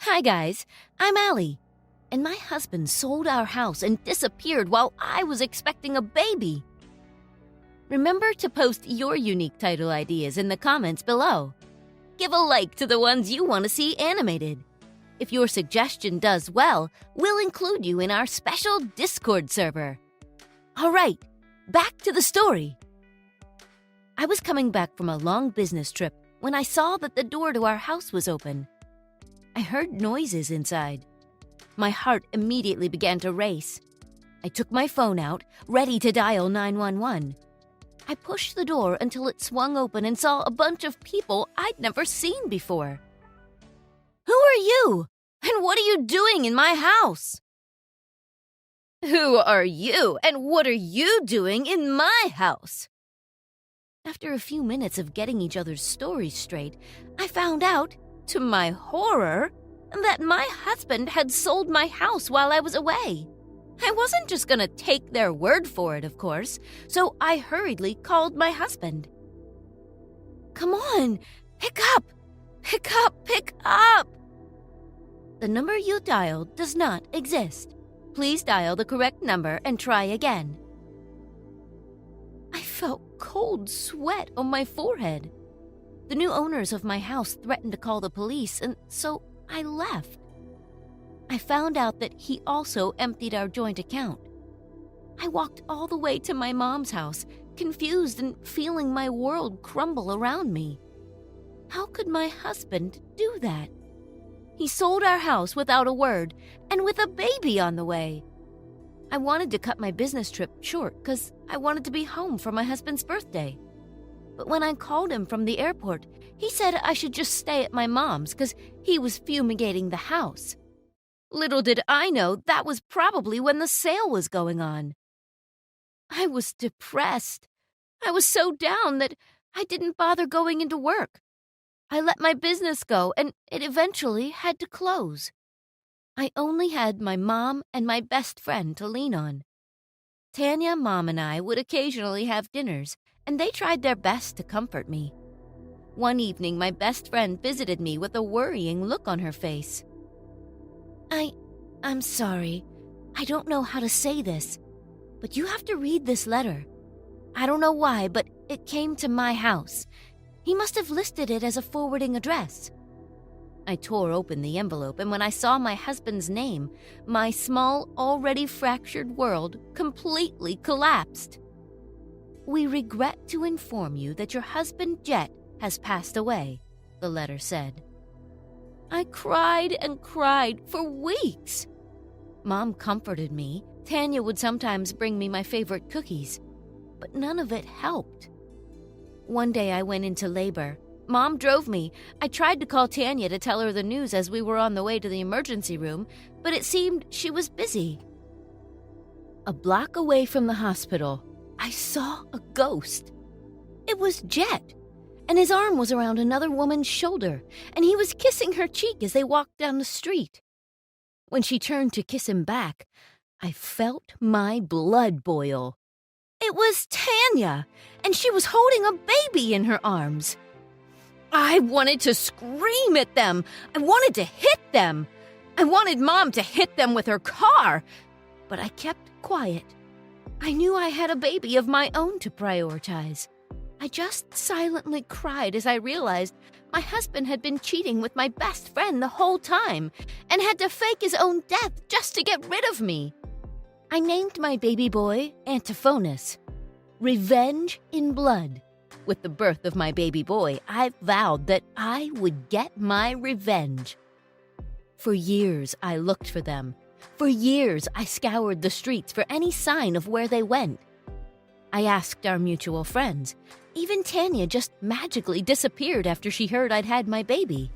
Hi guys, I'm Allie, and my husband sold our house and disappeared while I was expecting a baby. Remember to post your unique title ideas in the comments below. Give a like to the ones you want to see animated. If your suggestion does well, we'll include you in our special Discord server. All right, back to the story. I was coming back from a long business trip when I saw that the door to our house was open. I heard noises inside. My heart immediately began to race. I took my phone out, ready to dial 911. I pushed the door until it swung open and saw a bunch of people I'd never seen before. Who are you? And what are you doing in my house? Who are you? And what are you doing in my house? After a few minutes of getting each other's stories straight, I found out, to my horror, that my husband had sold my house while I was away. I wasn't just going to take their word for it, of course, so I hurriedly called my husband. Come on, pick up! Pick up! Pick up! The number you dialed does not exist. Please dial the correct number and try again. I felt cold sweat on my forehead. The new owners of my house threatened to call the police, and so I left. I found out that he also emptied our joint account. I walked all the way to my mom's house, confused and feeling my world crumble around me. How could my husband do that? He sold our house without a word, and with a baby on the way. I wanted to cut my business trip short because I wanted to be home for my husband's birthday. But when I called him from the airport, he said I should just stay at my mom's because he was fumigating the house. Little did I know that was probably when the sale was going on. I was depressed. I was so down that I didn't bother going into work. I let my business go, and it eventually had to close. I only had my mom and my best friend to lean on. Tanya, Mom, and I would occasionally have dinners, and they tried their best to comfort me. One evening, my best friend visited me with a worrying look on her face. I'm sorry. I don't know how to say this, but you have to read this letter. I don't know why, but it came to my house. He must have listed it as a forwarding address. I tore open the envelope, and when I saw my husband's name, my small, already fractured world completely collapsed. We regret to inform you that your husband, Jet, has passed away, the letter said. I cried and cried for weeks. Mom comforted me. Tanya would sometimes bring me my favorite cookies, but none of it helped. One day I went into labor. Mom drove me. I tried to call Tanya to tell her the news as we were on the way to the emergency room, but it seemed she was busy. A block away from the hospital, I saw a ghost. It was Jet, and his arm was around another woman's shoulder, and he was kissing her cheek as they walked down the street. When she turned to kiss him back, I felt my blood boil. It was Tanya, and she was holding a baby in her arms. I wanted to scream at them. I wanted to hit them. I wanted Mom to hit them with her car, but I kept quiet. I knew I had a baby of my own to prioritize. I just silently cried as I realized my husband had been cheating with my best friend the whole time and had to fake his own death just to get rid of me. I named my baby boy Antiphonus, Revenge in Blood. With the birth of my baby boy, I vowed that I would get my revenge. For years, I looked for them. For years, I scoured the streets for any sign of where they went. I asked our mutual friends. Even Tanya just magically disappeared after she heard I'd had my baby.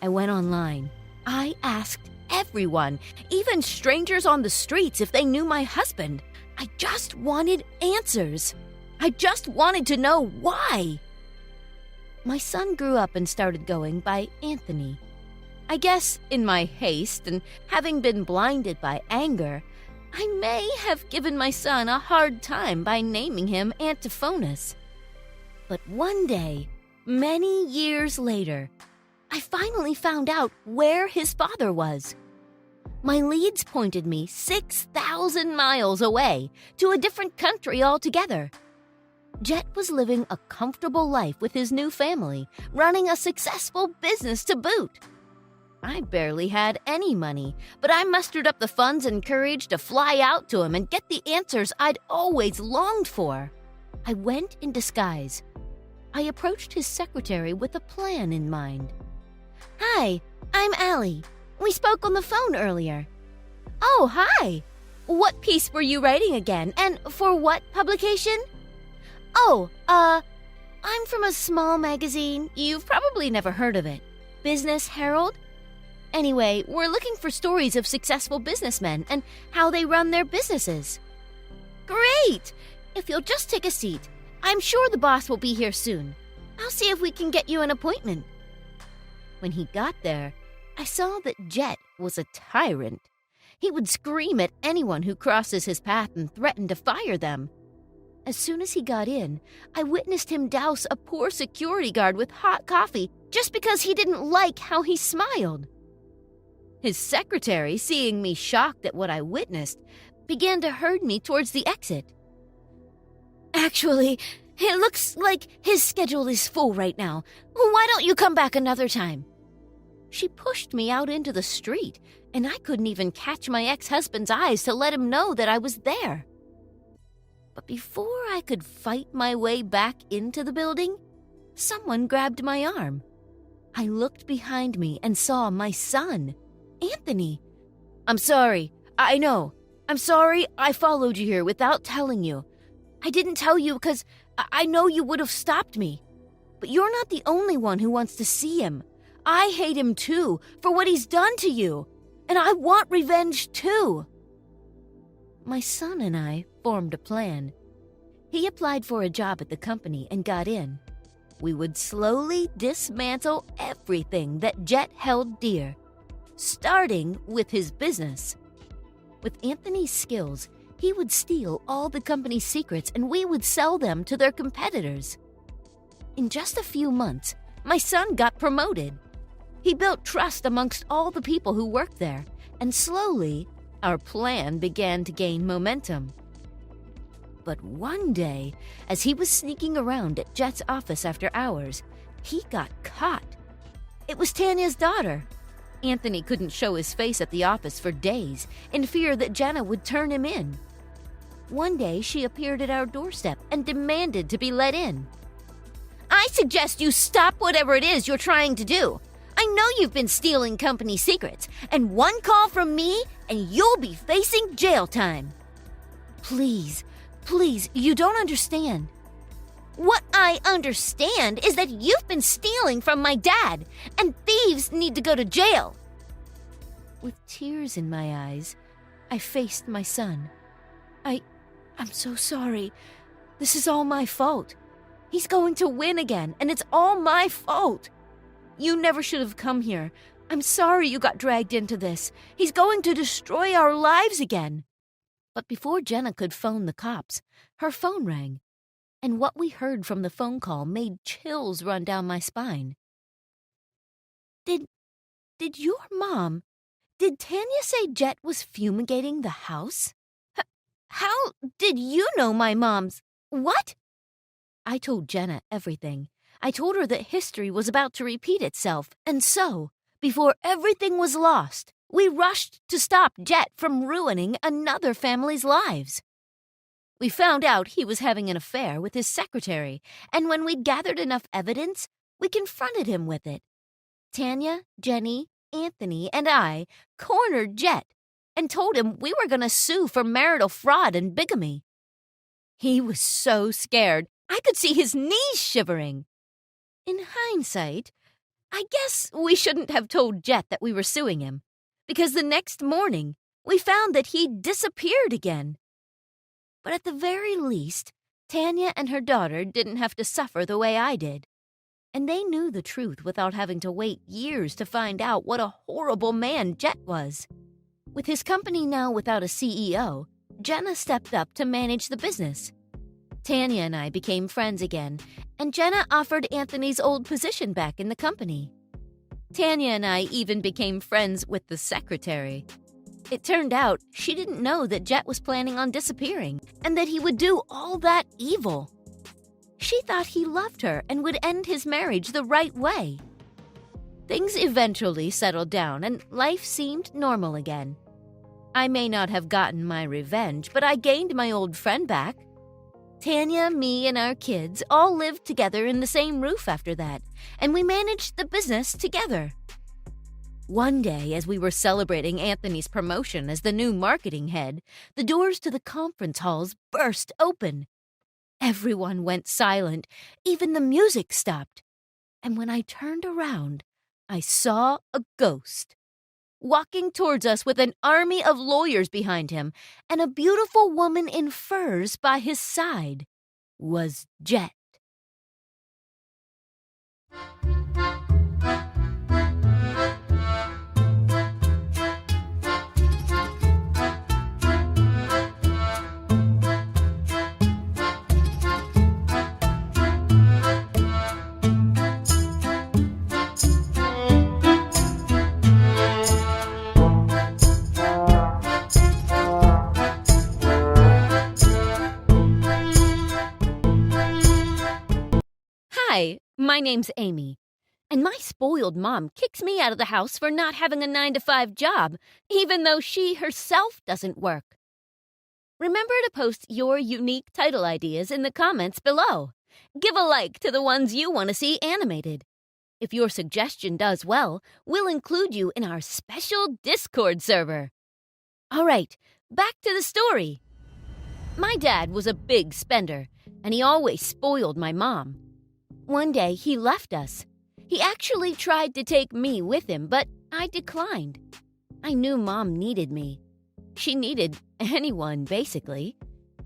I went online. I asked everyone, even strangers on the streets, if they knew my husband. I just wanted answers. I just wanted to know why. My son grew up and started going by Anthony. I guess in my haste and having been blinded by anger, I may have given my son a hard time by naming him Antiphonus. But one day, many years later, I finally found out where his father was. My leads pointed me 6,000 miles away to a different country altogether. Jet was living a comfortable life with his new family, running a successful business to boot. I barely had any money, but I mustered up the funds and courage to fly out to him and get the answers I'd always longed for. I went in disguise. I approached his secretary with a plan in mind. "Hi, I'm Allie. We spoke on the phone earlier." "Oh, hi. What piece were you writing again, and for what publication?" I'm from a small magazine. You've probably never heard of it. Business Herald? Anyway, we're looking for stories of successful businessmen and how they run their businesses." "Great! If you'll just take a seat, I'm sure the boss will be here soon. I'll see if we can get you an appointment." When he got there, I saw that Jet was a tyrant. He would scream at anyone who crosses his path and threaten to fire them. As soon as he got in, I witnessed him douse a poor security guard with hot coffee just because he didn't like how he smiled. His secretary, seeing me shocked at what I witnessed, began to herd me towards the exit. "Actually, it looks like his schedule is full right now. Why don't you come back another time?" She pushed me out into the street, and I couldn't even catch my ex-husband's eyes to let him know that I was there. But before I could fight my way back into the building, someone grabbed my arm. I looked behind me and saw my son, Anthony. "I'm sorry. I know. I'm sorry I followed you here without telling you. I didn't tell you because I know you would have stopped me. But you're not the only one who wants to see him. I hate him too for what he's done to you, and I want revenge too." My son and I formed a plan. He applied for a job at the company and got in. We would slowly dismantle everything that Jet held dear, starting with his business. With Anthony's skills, he would steal all the company's secrets and we would sell them to their competitors. In just a few months, my son got promoted. He built trust amongst all the people who worked there, and slowly, our plan began to gain momentum. But one day, as he was sneaking around at Jet's office after hours, he got caught. It was Tanya's daughter. Anthony couldn't show his face at the office for days, in fear that Jenna would turn him in. One day, she appeared at our doorstep and demanded to be let in. "I suggest you stop whatever it is you're trying to do. I know you've been stealing company secrets, and one call from me and you'll be facing jail time." Please, you don't understand." "What I understand is that you've been stealing from my dad, and thieves need to go to jail." With tears in my eyes, I faced my son. I'm so sorry. This is all my fault. He's going to win again, and it's all my fault. You never should have come here. I'm sorry you got dragged into this. He's going to destroy our lives again." But before Jenna could phone the cops, her phone rang, and what we heard from the phone call made chills run down my spine. Did your mom, did Tanya say Jet was fumigating the house? How did you know my mom's... What? I told Jenna everything. I told her that history was about to repeat itself, and so, before everything was lost, we rushed to stop Jet from ruining another family's lives. We found out he was having an affair with his secretary, and when we'd gathered enough evidence, we confronted him with it. Tanya, Jenny, Anthony, and I cornered Jet and told him we were going to sue for marital fraud and bigamy. He was so scared, I could see his knees shivering. In hindsight, I guess we shouldn't have told Jet that we were suing him, because the next morning we found that he'd disappeared again. But at the very least, Tanya and her daughter didn't have to suffer the way I did. And they knew the truth without having to wait years to find out what a horrible man Jet was. With his company now without a CEO, Jenna stepped up to manage the business. Tanya and I became friends again, and Jenna offered Anthony's old position back in the company. Tanya and I even became friends with the secretary. It turned out she didn't know that Jet was planning on disappearing and that he would do all that evil. She thought he loved her and would end his marriage the right way. Things eventually settled down and life seemed normal again. I may not have gotten my revenge, but I gained my old friend back. Tanya, me, and our kids all lived together in the same roof after that, and we managed the business together. One day, as we were celebrating Anthony's promotion as the new marketing head, the doors to the conference halls burst open. Everyone went silent, even the music stopped. And when I turned around, I saw a ghost. Walking towards us with an army of lawyers behind him and a beautiful woman in furs by his side was Jet. Hi, my name's Amy, and my spoiled mom kicks me out of the house for not having a 9-to-5 job, even though she herself doesn't work. Remember to post your unique title ideas in the comments below. Give a like to the ones you want to see animated. If your suggestion does well, we'll include you in our special Discord server. All right, back to the story. My dad was a big spender, and he always spoiled my mom. One day, he left us. He actually tried to take me with him, but I declined. I knew Mom needed me. She needed anyone, basically.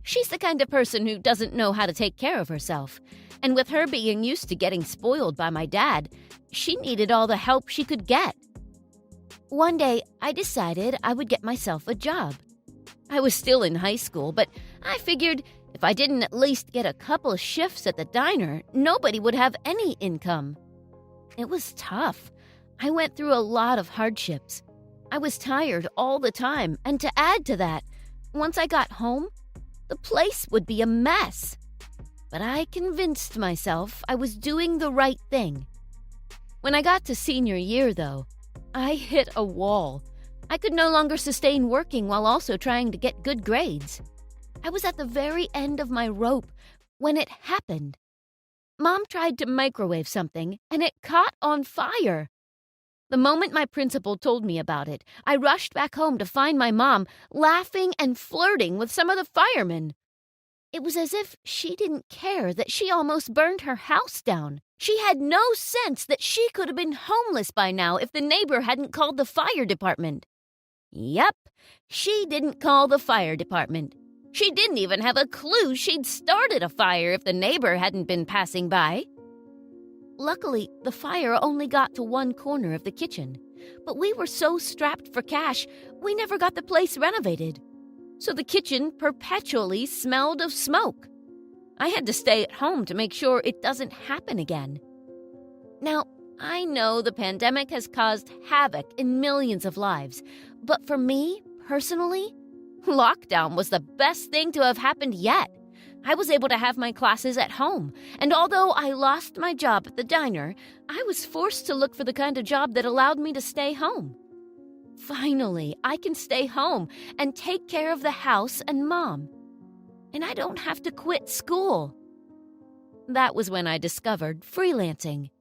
She's the kind of person who doesn't know how to take care of herself. And with her being used to getting spoiled by my dad, she needed all the help she could get. One day, I decided I would get myself a job. I was still in high school, but I figured if I didn't at least get a couple shifts at the diner, nobody would have any income. It was tough. I went through a lot of hardships. I was tired all the time, and to add to that, once I got home, the place would be a mess. But I convinced myself I was doing the right thing. When I got to senior year, though, I hit a wall. I could no longer sustain working while also trying to get good grades. I was at the very end of my rope when it happened. Mom tried to microwave something, and it caught on fire. The moment my principal told me about it, I rushed back home to find my mom laughing and flirting with some of the firemen. It was as if she didn't care that she almost burned her house down. She had no sense that she could have been homeless by now if the neighbor hadn't called the fire department. Yep, she didn't call the fire department. She didn't even have a clue she'd started a fire if the neighbor hadn't been passing by. Luckily, the fire only got to one corner of the kitchen, but we were so strapped for cash, we never got the place renovated. So the kitchen perpetually smelled of smoke. I had to stay at home to make sure it doesn't happen again. Now, I know the pandemic has caused havoc in millions of lives, but for me, personally, lockdown was the best thing to have happened yet. I was able to have my classes at home, and although I lost my job at the diner, I was forced to look for the kind of job that allowed me to stay home. Finally, I can stay home and take care of the house and Mom. And I don't have to quit school. That was when I discovered freelancing.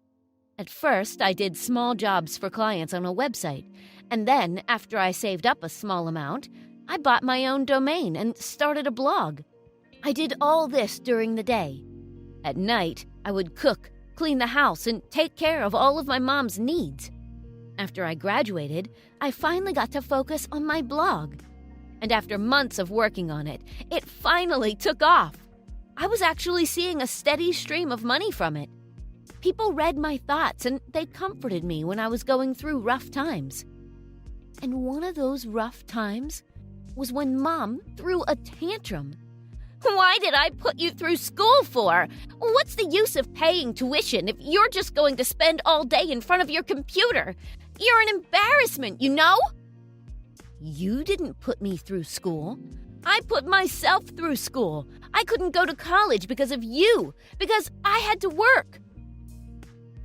At first, I did small jobs for clients on a website, and then, after I saved up a small amount, I bought my own domain and started a blog. I did all this during the day. At night, I would cook, clean the house, and take care of all of my mom's needs. After I graduated, I finally got to focus on my blog. And after months of working on it, it finally took off. I was actually seeing a steady stream of money from it. People read my thoughts and they comforted me when I was going through rough times. And one of those rough times was when Mom threw a tantrum. Why did I put you through school for? What's the use of paying tuition if you're just going to spend all day in front of your computer? You're an embarrassment, you know? You didn't put me through school. I put myself through school. I couldn't go to college because of you, because I had to work.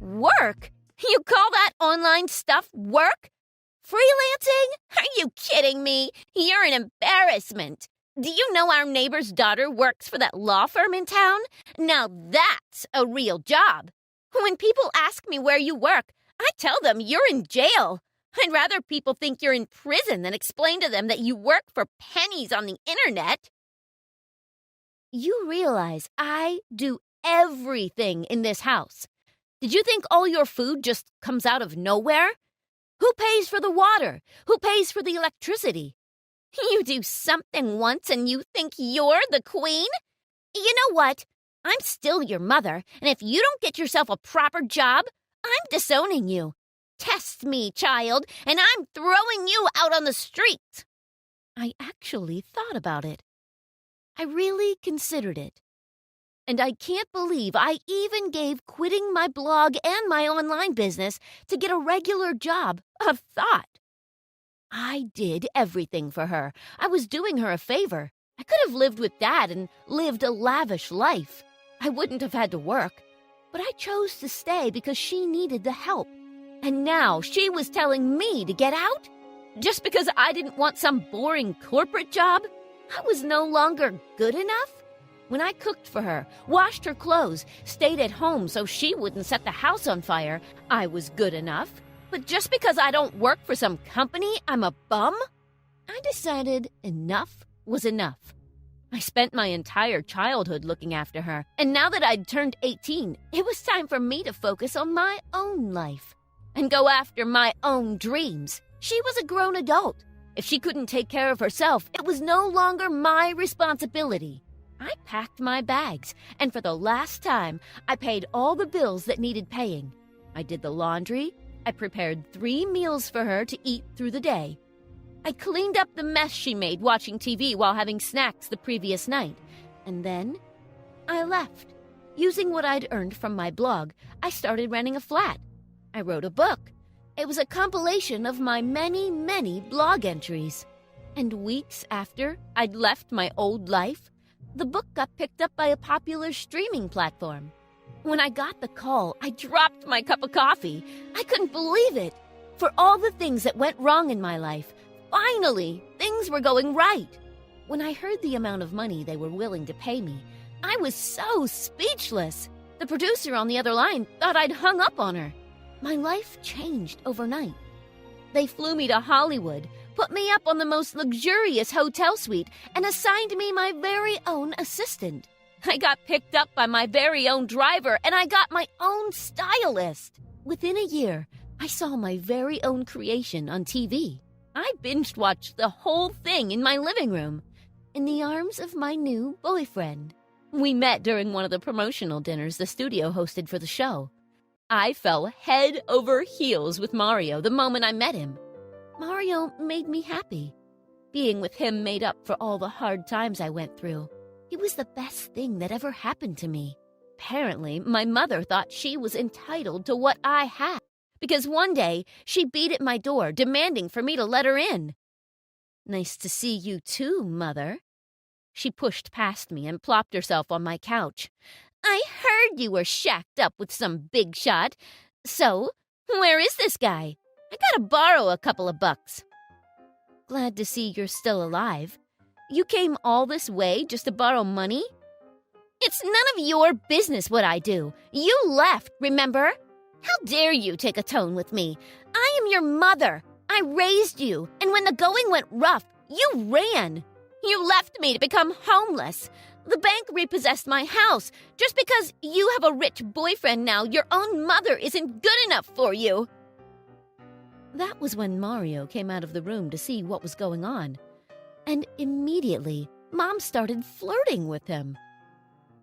Work? You call that online stuff work? Freelancing? Are you kidding me? You're an embarrassment. Do you know our neighbor's daughter works for that law firm in town? Now that's a real job. When people ask me where you work, I tell them you're in jail. I'd rather people think you're in prison than explain to them that you work for pennies on the internet. You realize I do everything in this house. Did you think all your food just comes out of nowhere? Who pays for the water? Who pays for the electricity? You do something once and you think you're the queen? You know what? I'm still your mother, and if you don't get yourself a proper job, I'm disowning you. Test me, child, and I'm throwing you out on the street. I actually thought about it. I really considered it. And I can't believe I even gave quitting my blog and my online business to get a regular job a thought. I did everything for her. I was doing her a favor. I could have lived with Dad and lived a lavish life. I wouldn't have had to work. But I chose to stay because she needed the help. And now she was telling me to get out? Just because I didn't want some boring corporate job? I was no longer good enough? When I cooked for her, washed her clothes, stayed at home so she wouldn't set the house on fire, I was good enough. But just because I don't work for some company, I'm a bum? I decided enough was enough. I spent my entire childhood looking after her, and now that I'd turned 18, it was time for me to focus on my own life and go after my own dreams. She was a grown adult. If she couldn't take care of herself, it was no longer my responsibility. I packed my bags, and for the last time, I paid all the bills that needed paying. I did the laundry. I prepared 3 meals for her to eat through the day. I cleaned up the mess she made watching TV while having snacks the previous night. And then I left. Using what I'd earned from my blog, I started renting a flat. I wrote a book. It was a compilation of my many, many blog entries. And weeks after I'd left my old life, the book got picked up by a popular streaming platform. When I got the call, I dropped my cup of coffee. I couldn't believe it. For all the things that went wrong in my life, finally, things were going right. When I heard the amount of money they were willing to pay me, I was so speechless. The producer on the other line thought I'd hung up on her. My life changed overnight. They flew me to Hollywood, put me up on the most luxurious hotel suite, and assigned me my very own assistant. I got picked up by my very own driver, and I got my own stylist. Within a year, I saw my very own creation on TV. I binge-watched the whole thing in my living room, in the arms of my new boyfriend. We met during one of the promotional dinners the studio hosted for the show. I fell head over heels with Mario the moment I met him. Mario made me happy. Being with him made up for all the hard times I went through. He was the best thing that ever happened to me. Apparently, my mother thought she was entitled to what I had, because one day she beat at my door, demanding for me to let her in. Nice to see you too, Mother. She pushed past me and plopped herself on my couch. I heard you were shacked up with some big shot. So, where is this guy? I gotta borrow a couple of bucks. Glad to see you're still alive. You came all this way just to borrow money? It's none of your business what I do. You left, remember? How dare you take a tone with me? I am your mother. I raised you, and when the going went rough, you ran. You left me to become homeless. The bank repossessed my house. Just because you have a rich boyfriend now, your own mother isn't good enough for you. That was when Mario came out of the room to see what was going on. And immediately, Mom started flirting with him.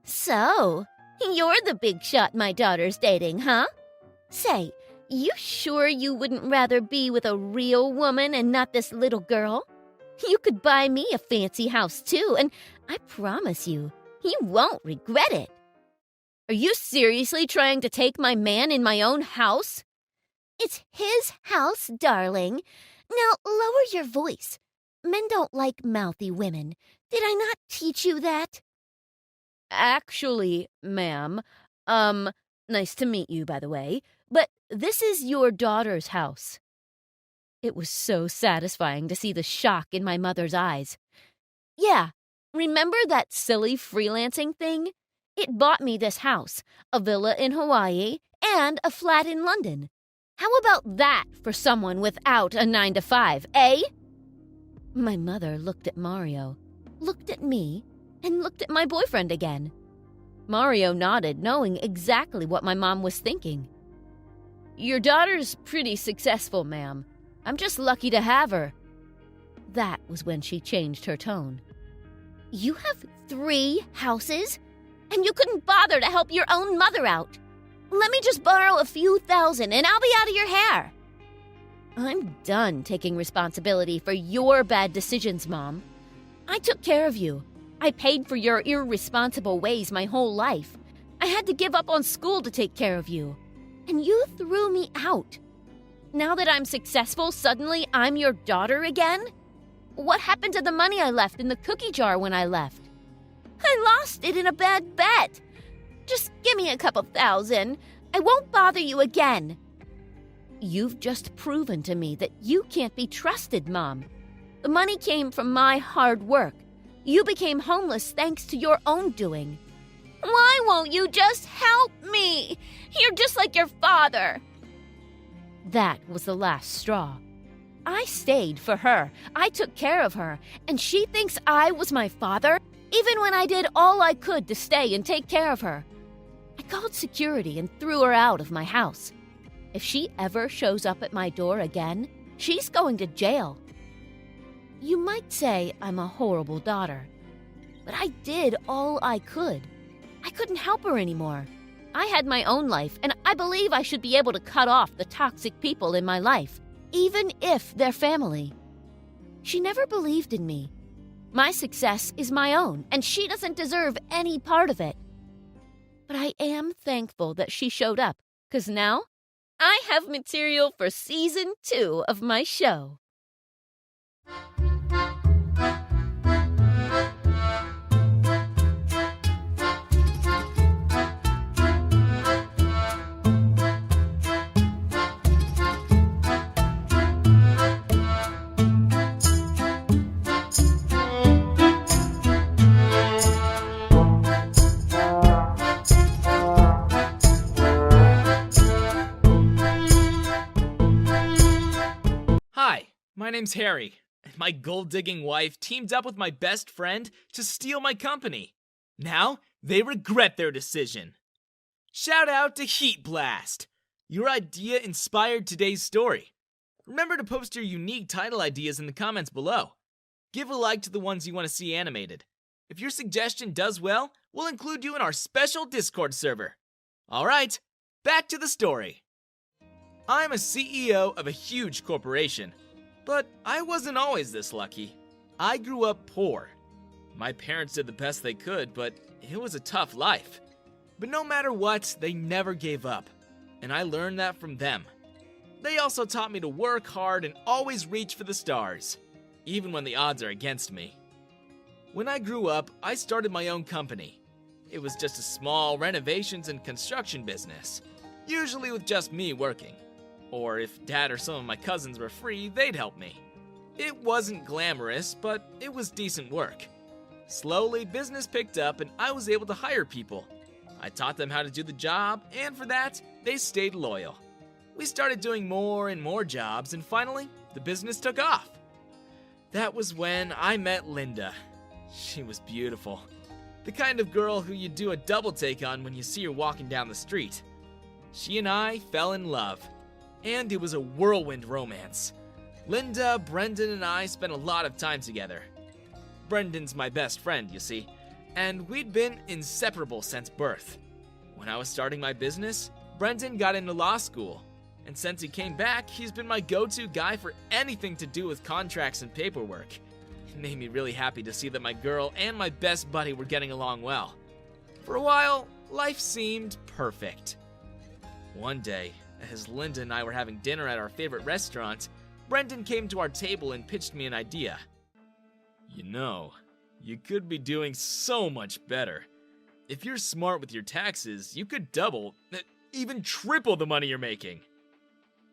So, you're the big shot my daughter's dating, huh? Say, you sure you wouldn't rather be with a real woman and not this little girl? You could buy me a fancy house too, and I promise you, you won't regret it. Are you seriously trying to take my man in my own house? It's his house, darling. Now lower your voice. Men don't like mouthy women. Did I not teach you that? Actually, ma'am, nice to meet you, by the way, but this is your daughter's house. It was so satisfying to see the shock in my mother's eyes. Yeah, remember that silly freelancing thing? It bought me this house, a villa in Hawaii, and a flat in London. How about that for someone without a 9-to-5, eh? My mother looked at Mario, looked at me, and looked at my boyfriend again. Mario nodded, knowing exactly what my mom was thinking. Your daughter's pretty successful, ma'am. I'm just lucky to have her. That was when she changed her tone. You have 3 houses? And you couldn't bother to help your own mother out. Let me just borrow a few thousand and I'll be out of your hair. I'm done taking responsibility for your bad decisions, Mom. I took care of you. I paid for your irresponsible ways my whole life. I had to give up on school to take care of you. And you threw me out. Now that I'm successful, suddenly I'm your daughter again? What happened to the money I left in the cookie jar when I left? I lost it in a bad bet. Just give me a couple thousand. I won't bother you again. You've just proven to me that you can't be trusted, Mom. The money came from my hard work. You became homeless thanks to your own doing. Why won't you just help me? You're just like your father. That was the last straw. I stayed for her. I took care of her. And she thinks I was my father? Even when I did all I could to stay and take care of her. I called security and threw her out of my house. If she ever shows up at my door again, she's going to jail. You might say I'm a horrible daughter, but I did all I could. I couldn't help her anymore. I had my own life, and I believe I should be able to cut off the toxic people in my life, even if they're family. She never believed in me. My success is my own, and she doesn't deserve any part of it. But I am thankful that she showed up, because now I have material for season 2 of my show. Hi, my name's Harry, and my gold-digging wife teamed up with my best friend to steal my company. Now, they regret their decision. Shout out to Heat Blast! Your idea inspired today's story. Remember to post your unique title ideas in the comments below. Give a like to the ones you want to see animated. If your suggestion does well, we'll include you in our special Discord server. Alright, back to the story. I'm a CEO of a huge corporation, but I wasn't always this lucky. I grew up poor. My parents did the best they could, but it was a tough life. But no matter what, they never gave up, and I learned that from them. They also taught me to work hard and always reach for the stars, even when the odds are against me. When I grew up, I started my own company. It was just a small renovations and construction business, usually with just me working. Or if Dad or some of my cousins were free, they'd help me. It wasn't glamorous, but it was decent work. Slowly, business picked up and I was able to hire people. I taught them how to do the job, and for that, they stayed loyal. We started doing more and more jobs, and finally, the business took off. That was when I met Linda. She was beautiful. The kind of girl who you do a double take on when you see her walking down the street. She and I fell in love. And it was a whirlwind romance. Linda, Brendan, and I spent a lot of time together. Brendan's my best friend, you see, and we'd been inseparable since birth. When I was starting my business, Brendan got into law school, and since he came back, he's been my go-to guy for anything to do with contracts and paperwork. made me really happy to see that my girl and my best buddy were getting along well. For a while, life seemed perfect. One day, as Linda and I were having dinner at our favorite restaurant, Brendan came to our table and pitched me an idea. You know, you could be doing so much better. If you're smart with your taxes, you could double, even triple the money you're making.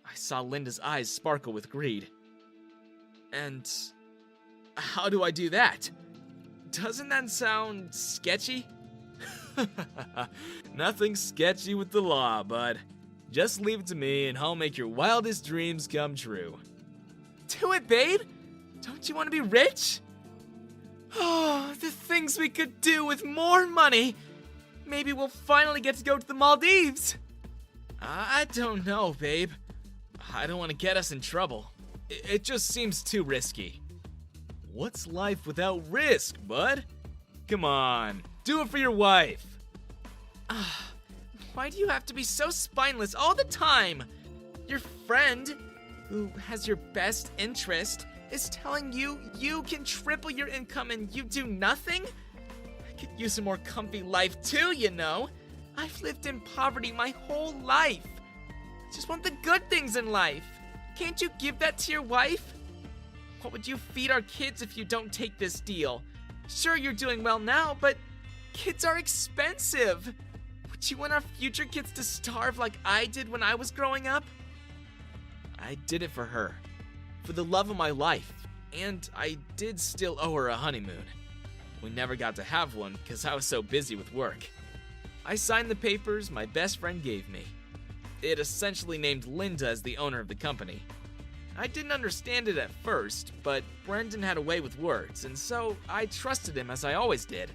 I saw Linda's eyes sparkle with greed. And how do I do that? Doesn't that sound sketchy? Nothing sketchy with the law, bud. Just leave it to me and I'll make your wildest dreams come true. Do it, babe! Don't you want to be rich? Oh, the things we could do with more money! Maybe we'll finally get to go to the Maldives! I don't know, babe. I don't want to get us in trouble. It just seems too risky. What's life without risk, bud? Come on, do it for your wife. Why do you have to be so spineless all the time? Your friend, who has your best interest, is telling you you can triple your income and you do nothing? I could use a more comfy life too, you know. I've lived in poverty my whole life. I just want the good things in life. Can't you give that to your wife? What would you feed our kids if you don't take this deal? Sure, you're doing well now, but kids are expensive. Would you want our future kids to starve like I did when I was growing up? I did it for her, for the love of my life, and I did still owe her a honeymoon. We never got to have one because I was so busy with work. I signed the papers my best friend gave me. It essentially named Linda as the owner of the company. I didn't understand it at first, but Brendan had a way with words, and so I trusted him as I always did.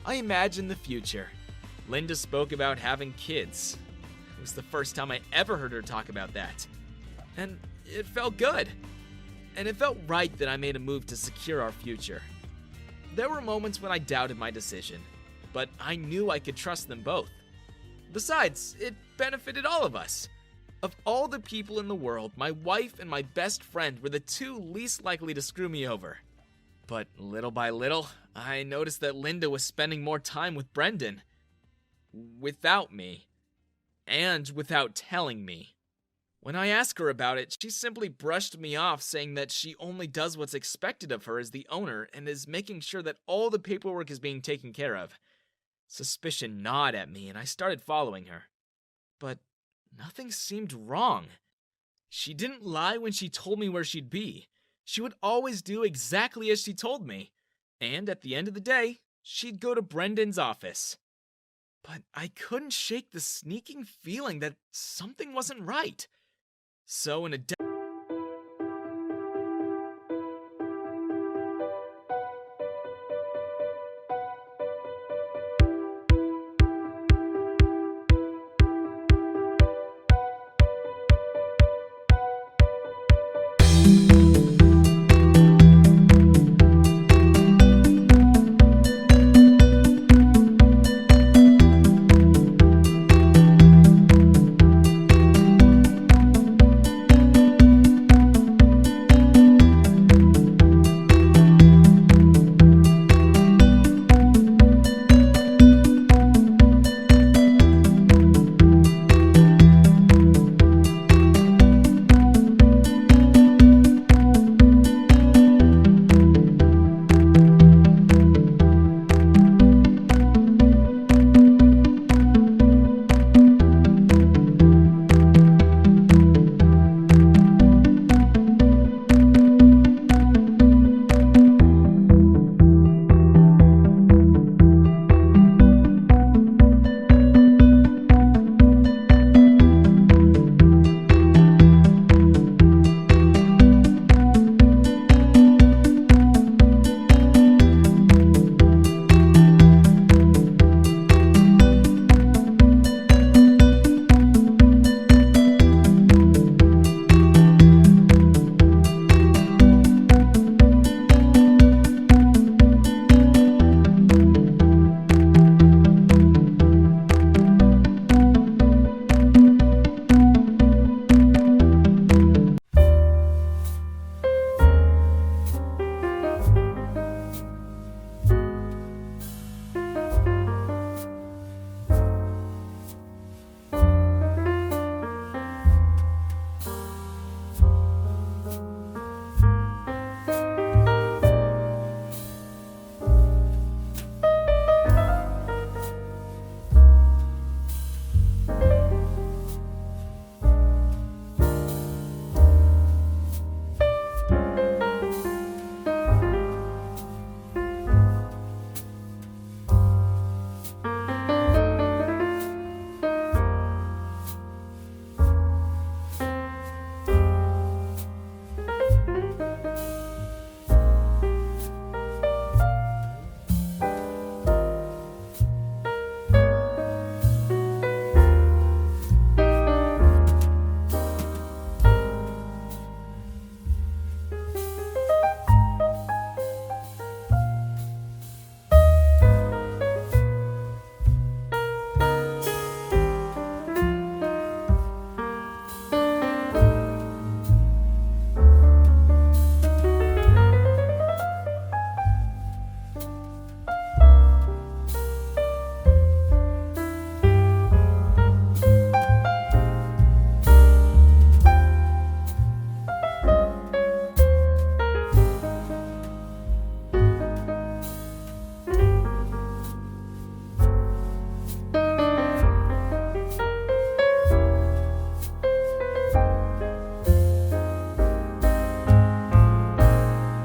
I imagined the future. Linda spoke about having kids. It was the first time I ever heard her talk about that. And it felt good. And it felt right that I made a move to secure our future. There were moments when I doubted my decision, but I knew I could trust them both. Besides, it benefited all of us. Of all the people in the world, my wife and my best friend were the two least likely to screw me over. But little by little, I noticed that Linda was spending more time with Brendan. Without me. And without telling me. When I asked her about it, she simply brushed me off, saying that she only does what's expected of her as the owner and is making sure that all the paperwork is being taken care of. Suspicion gnawed at me and I started following her. But nothing seemed wrong. She didn't lie when she told me where she'd be. She would always do exactly as she told me. And at the end of the day, she'd go to Brendan's office. But I couldn't shake the sneaking feeling that something wasn't right. So in a